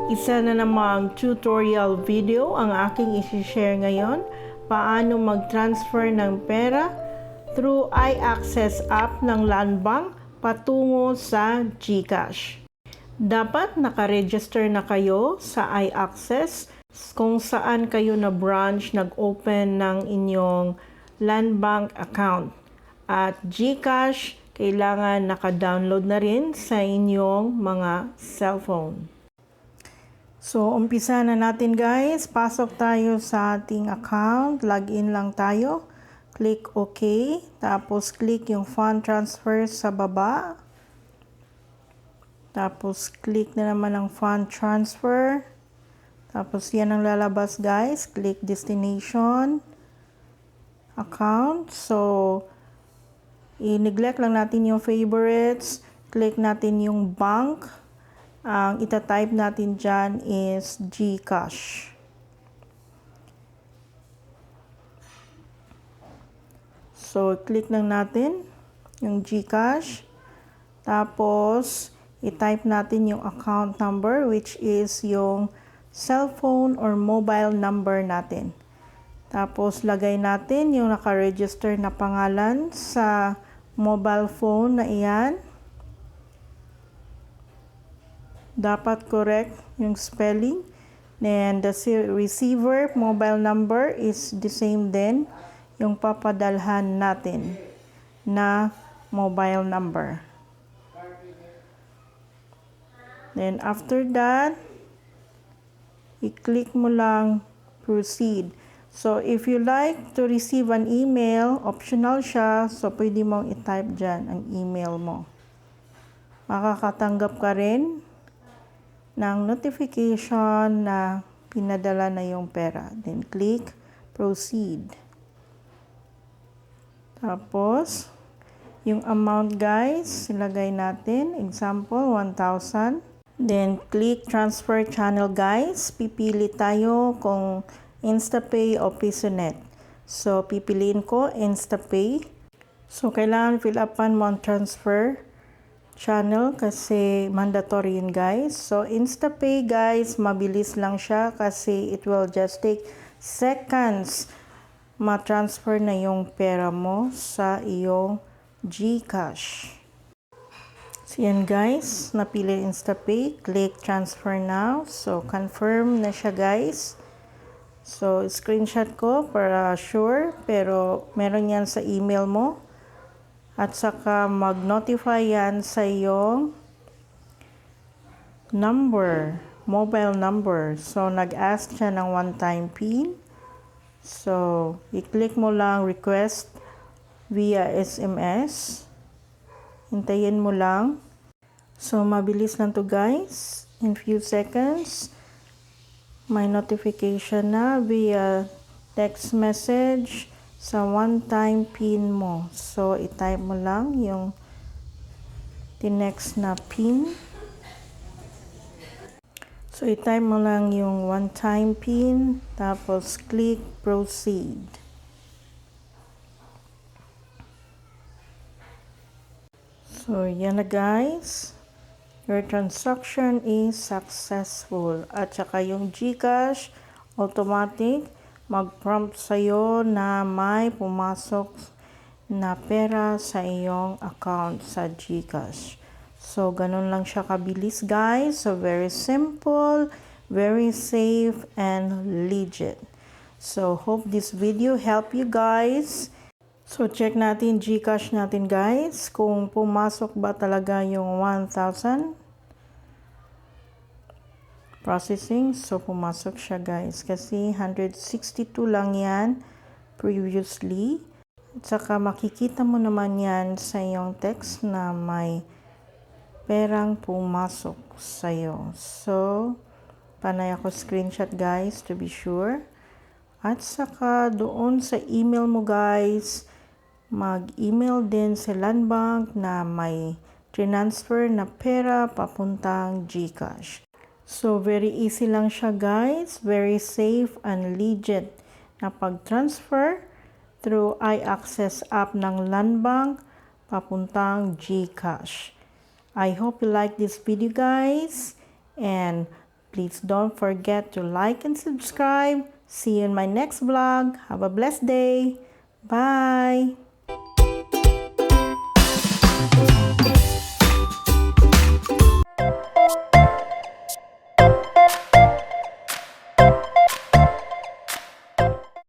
Isa na namang tutorial video ang aking isi-share ngayon, paano mag-transfer ng pera through iAccess app ng Landbank patungo sa GCash. Dapat nakaregister na kayo sa iAccess kung saan kayo na branch nag-open ng inyong Landbank account. At GCash, kailangan naka-download na rin sa inyong mga cellphone. So, umpisa na natin guys. Pasok tayo sa ating account. Login lang tayo. Click OK. Tapos, click yung fund transfer sa baba. Tapos, click na naman ang fund transfer. Tapos, yan ang lalabas guys. Click destination. Account. So, i-neglect lang natin yung favorites. Click natin yung bank. Ang ita-type natin dyan is GCash. So, click lang natin yung GCash. Tapos, i-type natin yung account number which is yung cellphone or mobile number natin. Tapos, lagay natin yung naka-register na pangalan sa mobile phone na iyan. Dapat correct yung spelling. Then, the receiver mobile number is the same din yung papadalhan natin na mobile number. Then, after that, i-click mo lang proceed. So, if you like to receive an email, optional siya. So, pwede mong i-type dyan ang email mo. Makakatanggap ka rin ng notification na pinadala na yung pera. Then, click proceed. Tapos, yung amount guys, ilagay natin. Example, 1,000. Then, click transfer channel guys. Pipili tayo kung InstaPay o PisoNet. So, pipiliin ko InstaPay. So, kailangan fill upan mo ang transfer channel kasi mandatory yun guys. So, InstaPay guys, mabilis lang siya kasi it will just take seconds ma-transfer na yung pera mo sa iyong GCash. So, yan guys, napili InstaPay, click transfer now. So, confirm na siya guys. So, screenshot ko para sure, pero meron yan sa email mo. At saka mag-notify yan sa iyong number, mobile number. So, nag-ask siya ng one-time PIN. So, i-click mo lang request via SMS. Hintayin mo lang. So, mabilis lang to guys. In few seconds, may notification na via text message sa one-time PIN mo. So, i-type mo lang yung tinext na PIN. So, i-type mo lang yung one-time PIN, tapos click proceed. So, yan na guys. Your transaction is successful. At saka yung GCash, automatic, mag-prompt sa'yo na may pumasok na pera sa iyong account sa GCash. So, ganun lang siya kabilis guys. So, very simple, very safe, and legit. So, hope this video help you guys. So, check natin GCash natin guys. Kung pumasok ba talaga yung 1,000. Processing. So, pumasok siya guys. Kasi 162 lang yan previously. At saka makikita mo naman yan sa iyong text na may perang pumasok sa'yo. So, panay ako screenshot guys to be sure. At saka doon sa email mo guys, mag-email din sa Landbank na may transfer na pera papuntang GCash. So, very easy lang siya guys. Very safe and legit na pag-transfer through iAccess app ng Landbank papuntang GCash. I hope you like this video guys and Please don't forget to like and subscribe. See you in my next vlog. Have a blessed day. Bye!